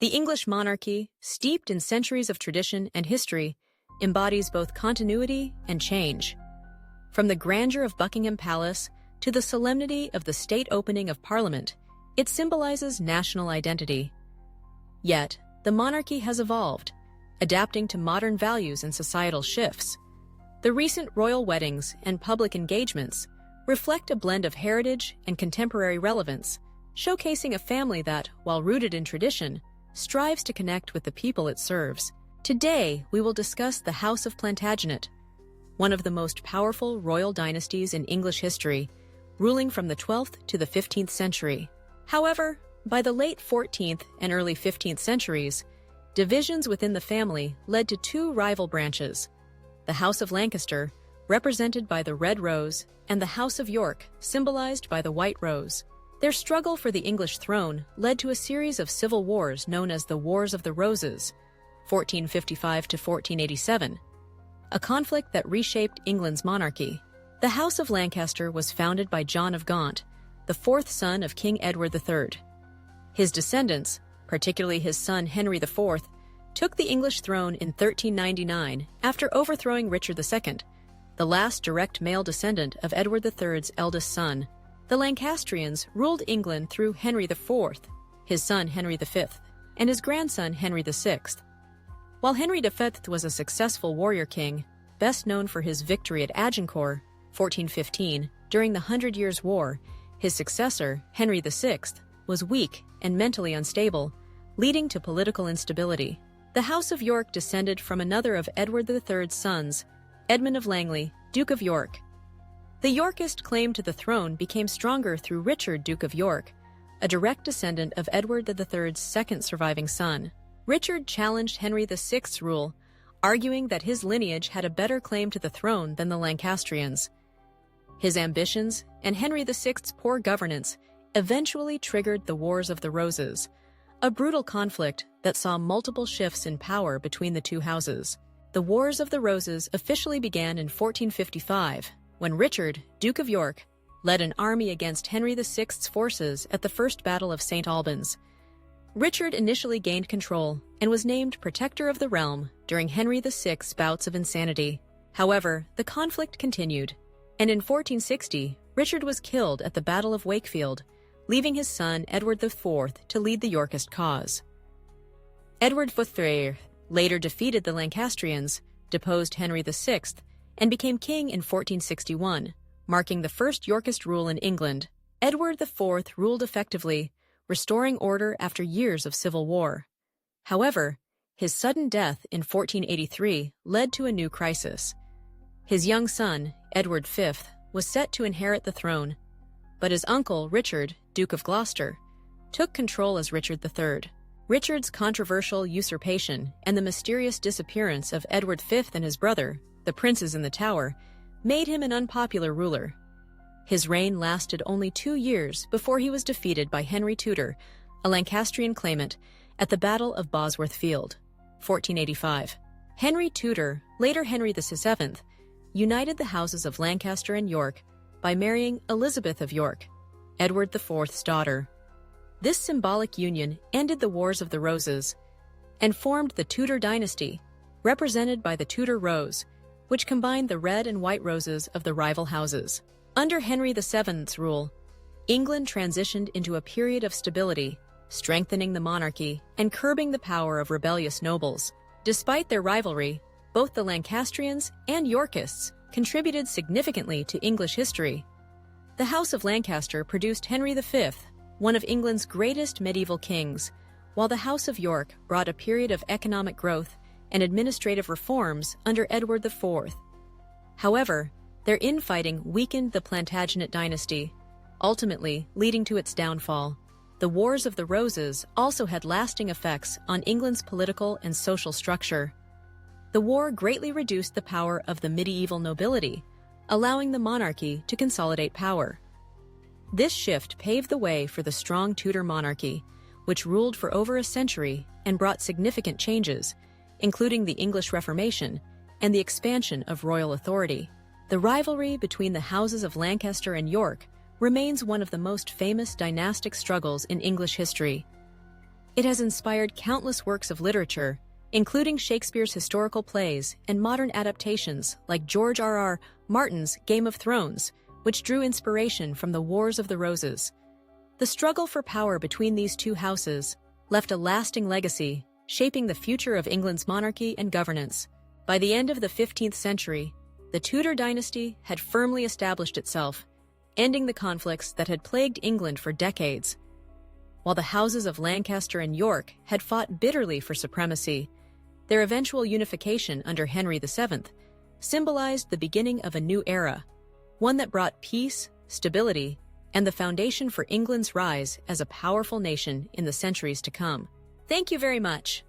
The English monarchy, steeped in centuries of tradition and history, embodies both continuity and change. From the grandeur of Buckingham Palace to the solemnity of the state opening of Parliament, it symbolizes national identity. Yet, the monarchy has evolved, adapting to modern values and societal shifts. The recent royal weddings and public engagements reflect a blend of heritage and contemporary relevance, showcasing a family that, while rooted in tradition, strives to connect with the people it serves. Today, we will discuss the House of Plantagenet, one of the most powerful royal dynasties in English history, ruling from the 12th to the 15th century. However, by the late 14th and early 15th centuries, divisions within the family led to two rival branches: the House of Lancaster, represented by the red rose, and the House of York, symbolized by the white rose. Their struggle for the English throne led to a series of civil wars known as the Wars of the Roses, 1455 to 1487, a conflict that reshaped England's monarchy. The House of Lancaster was founded by John of Gaunt, the fourth son of King Edward III. His descendants, particularly his son Henry IV, took the English throne in 1399 after overthrowing Richard II, the last direct male descendant of Edward III's eldest son. The Lancastrians ruled England through Henry IV, his son Henry V, and his grandson Henry VI. While Henry V was a successful warrior king, best known for his victory at Agincourt, 1415, during the Hundred Years' War, his successor, Henry VI, was weak and mentally unstable, leading to political instability. The House of York descended from another of Edward III's sons, Edmund of Langley, Duke of York. The Yorkist claim to the throne became stronger through Richard, Duke of York, a direct descendant of Edward III's second surviving son. Richard challenged Henry VI's rule, arguing that his lineage had a better claim to the throne than the Lancastrians. His ambitions and Henry VI's poor governance eventually triggered the Wars of the Roses, a brutal conflict that saw multiple shifts in power between the two houses. The Wars of the Roses officially began in 1455, when Richard, Duke of York, led an army against Henry VI's forces at the First Battle of St. Albans. Richard initially gained control and was named Protector of the Realm during Henry VI's bouts of insanity. However, the conflict continued, and in 1460, Richard was killed at the Battle of Wakefield, leaving his son Edward IV to lead the Yorkist cause. Edward IV later defeated the Lancastrians, deposed Henry VI, and became king in 1461, marking the first Yorkist rule in England. Edward IV ruled effectively, restoring order after years of civil war. However, his sudden death in 1483 led to a new crisis. His young son, Edward V, was set to inherit the throne, but his uncle, Richard, Duke of Gloucester, took control as Richard III. Richard's controversial usurpation and the mysterious disappearance of Edward V and his brother, the princes in the Tower, made him an unpopular ruler. His reign lasted only 2 years before he was defeated by Henry Tudor, a Lancastrian claimant, at the Battle of Bosworth Field, 1485. Henry Tudor, later Henry VII, united the houses of Lancaster and York by marrying Elizabeth of York, Edward IV's daughter. This symbolic union ended the Wars of the Roses and formed the Tudor dynasty, represented by the Tudor rose, which combined the red and white roses of the rival houses. Under Henry VII's rule, England transitioned into a period of stability, strengthening the monarchy and curbing the power of rebellious nobles. Despite their rivalry, both the Lancastrians and Yorkists contributed significantly to English history. The House of Lancaster produced Henry V, one of England's greatest medieval kings, while the House of York brought a period of economic growth and administrative reforms under Edward IV. However, their infighting weakened the Plantagenet dynasty, ultimately leading to its downfall. The Wars of the Roses also had lasting effects on England's political and social structure. The war greatly reduced the power of the medieval nobility, allowing the monarchy to consolidate power. This shift paved the way for the strong Tudor monarchy, which ruled for over a century and brought significant changes, including the English Reformation and the expansion of royal authority. The rivalry between the houses of Lancaster and York remains one of the most famous dynastic struggles in English history. It has inspired countless works of literature, including Shakespeare's historical plays and modern adaptations like George R.R. Martin's Game of Thrones, which drew inspiration from the Wars of the Roses. The struggle for power between these two houses left a lasting legacy, shaping the future of England's monarchy and governance. By the end of the 15th century, the Tudor dynasty had firmly established itself, ending the conflicts that had plagued England for decades. While the houses of Lancaster and York had fought bitterly for supremacy, their eventual unification under Henry VII symbolized the beginning of a new era, one that brought peace, stability, and the foundation for England's rise as a powerful nation in the centuries to come. Thank you very much.